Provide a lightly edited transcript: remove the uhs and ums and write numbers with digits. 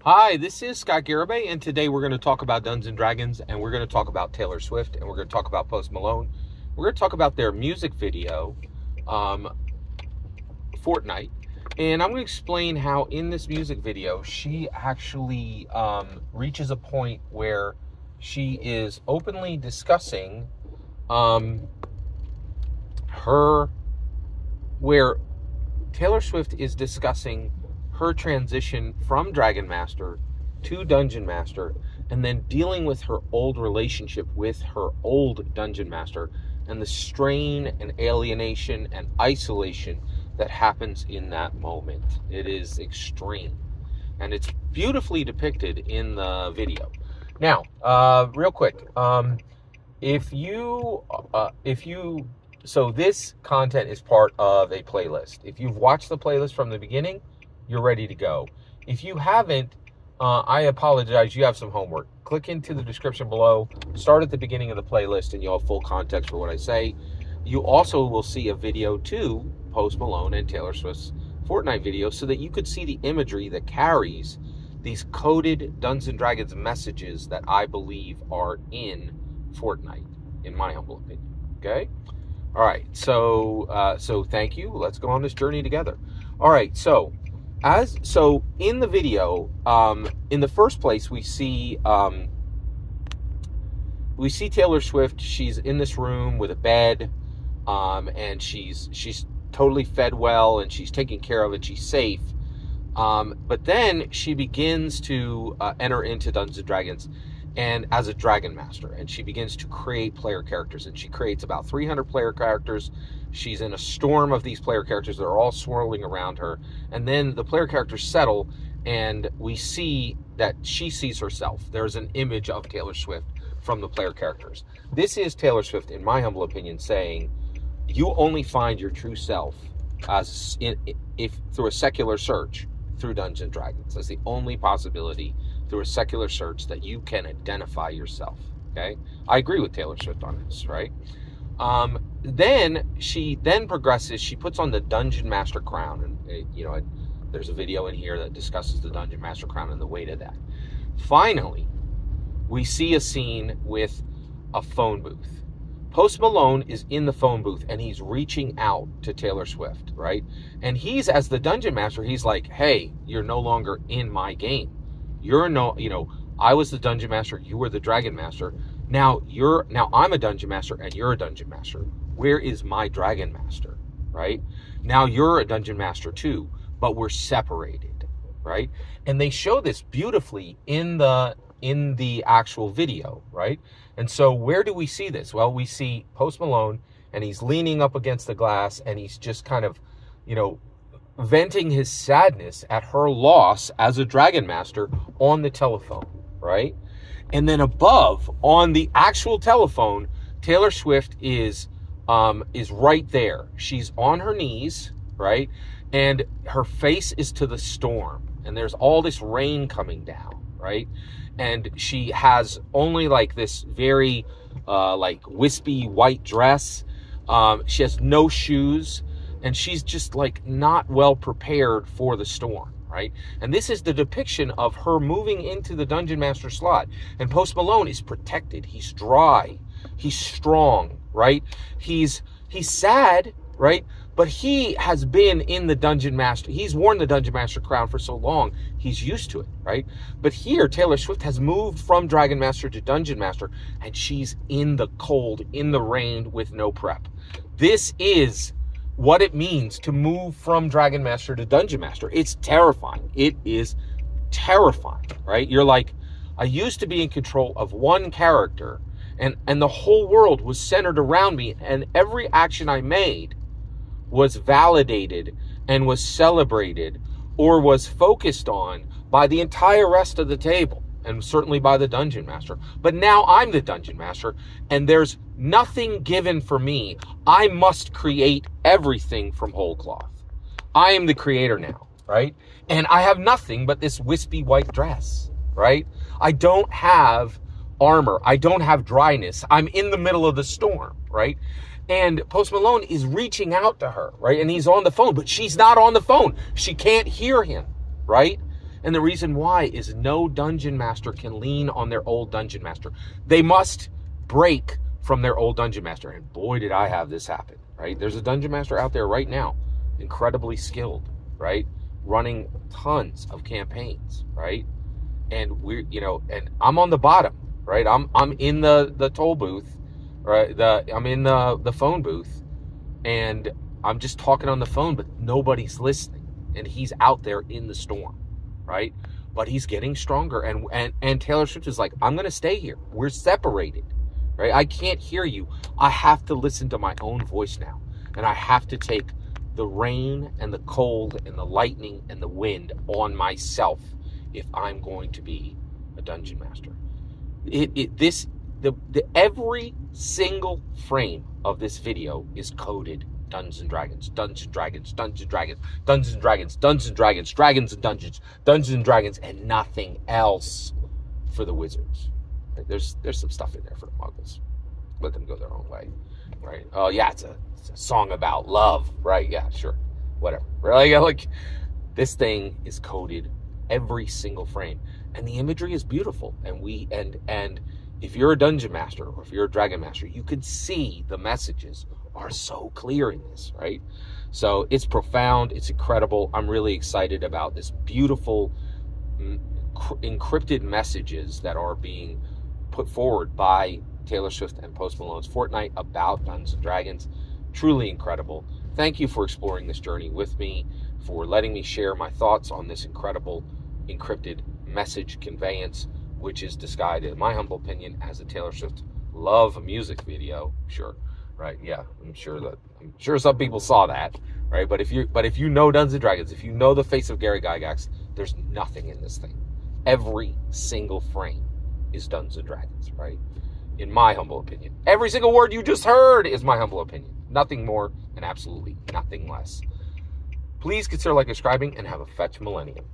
Hi, this is Scott Garibay, and today we're going to talk about Dungeons & Dragons, and we're going to talk about Taylor Swift, and we're going to talk about Post Malone. We're going to talk about their music video, Fortnight, and I'm going to explain how in this music video, she actually reaches a point where she is openly discussing where Taylor Swift is discussing her transition from Dragon Master to Dungeon Master, and then dealing with her old relationship with her old Dungeon Master and the strain and alienation and isolation that happens in that moment. It is extreme, and it's beautifully depicted in the video. Now, real quick, so this content is part of a playlist. If you've watched the playlist from the beginning, you're ready to go. If you haven't, I apologize. You have some homework. Click into the description below. Start at the beginning of the playlist, and you'll have full context for what I say. You also will see a video to Post Malone and Taylor Swift's Fortnite video, so that you could see the imagery that carries these coded Dungeons & Dragons messages that I believe are in Fortnite, in my humble opinion. Okay? All right. So thank you. Let's go on this journey together. All right. So in the video, in the first place, we see Taylor Swift. She's in this room with a bed, and she's totally fed well, and she's taken care of, and she's safe. But then she begins to enter into Dungeons & Dragons, and as a Dragon Master, and she begins to create player characters, and she creates about 300 player characters. She's in a storm of these player characters that are all swirling around her, and then the player characters settle, and we see that she sees herself. There's an image of Taylor Swift from the player characters. This is Taylor Swift, in my humble opinion, saying, you only find your true self through a secular search through Dungeons & Dragons. That's the only possibility through a secular search that you can identify yourself. Okay, I agree with Taylor Swift on this, right? Then she progresses. She puts on the Dungeon Master crown, and there's a video in here that discusses the Dungeon Master crown and the weight of that. Finally, we see a scene with a phone booth. Post Malone is in the phone booth, and he's reaching out to Taylor Swift, right? And he's, as the Dungeon Master, he's like, hey, you're no longer in my game. I was the Dungeon Master, you were the Dragon Master. Now I'm a Dungeon Master, and you're a Dungeon Master. Where is my Dragon Master, right? Now you're a Dungeon Master too, but we're separated, right? And they show this beautifully in the actual video, right? And so where do we see this? Well, we see Post Malone, and he's leaning up against the glass, and he's just kind of, venting his sadness at her loss as a Dragon Master on the telephone, right? And then above, on the actual telephone, Taylor Swift is right there. She's on her knees, right? And her face is to the storm, and there's all this rain coming down, right? And she has only like this very wispy white dress. She has no shoes, and she's just like not well prepared for the storm, right? And this is the depiction of her moving into the Dungeon Master slot. And Post Malone is protected. He's dry. He's strong, right? He's sad, right? But he has been in the Dungeon Master. He's worn the Dungeon Master crown for so long, he's used to it, right? But here, Taylor Swift has moved from Dragon Master to Dungeon Master, and she's in the cold, in the rain, with no prep. This is what it means to move from Dragon Master to Dungeon Master. It's terrifying. It is terrifying, right? You're like, I used to be in control of one character, and the whole world was centered around me, and every action I made was validated and was celebrated or was focused on by the entire rest of the table, and certainly by the Dungeon Master. But now I'm the Dungeon Master, and there's nothing given for me. I must create everything from whole cloth. I am the creator now, right? And I have nothing but this wispy white dress, right? I don't have armor. I don't have dryness. I'm in the middle of the storm, right? And Post Malone is reaching out to her, right? And he's on the phone, but she's not on the phone. She can't hear him, right? And the reason why is no dungeon master can lean on their old dungeon master. They must break from their old dungeon master. And boy, did I have this happen, right? There's a dungeon master out there right now, incredibly skilled, right? Running tons of campaigns, right? And we're, and I'm on the bottom, right? I'm in the toll booth, right? I'm in the phone booth, and I'm just talking on the phone, but nobody's listening. And he's out there in the storm, right? But he's getting stronger. And Taylor Swift is like, I'm going to stay here. We're separated, right? I can't hear you. I have to listen to my own voice now. And I have to take the rain and the cold and the lightning and the wind on myself if I'm going to be a dungeon master. Every single frame of this video is coded Dungeons and Dragons, Dungeons and Dragons, Dungeons and Dragons, Dungeons and Dragons, Dungeons and Dragons, Dragons and Dungeons, Dungeons and Dragons, and nothing else for the wizards. Right? There's some stuff in there for the muggles. Let them go their own way, right? Oh yeah, it's a song about love, right? Yeah, sure, whatever. Right? Like this thing is coded every single frame, and the imagery is beautiful. And if you're a dungeon master or if you're a dragon master, you can see the messages are so clear in this, right? So it's profound, it's incredible. I'm really excited about this beautiful encrypted messages that are being put forward by Taylor Swift and Post Malone's Fortnight about Dungeons and Dragons. Truly incredible. Thank you for exploring this journey with me, for letting me share my thoughts on this incredible encrypted message conveyance, which is disguised, in my humble opinion, as a Taylor Swift love music video. Sure. Right, yeah, I'm sure some people saw that, right? But if you know Dungeons and Dragons, if you know the face of Gary Gygax, there's nothing in this thing. Every single frame is Dungeons and Dragons, right? In my humble opinion. Every single word you just heard is my humble opinion. Nothing more and absolutely nothing less. Please consider subscribing and have a fetch millennium.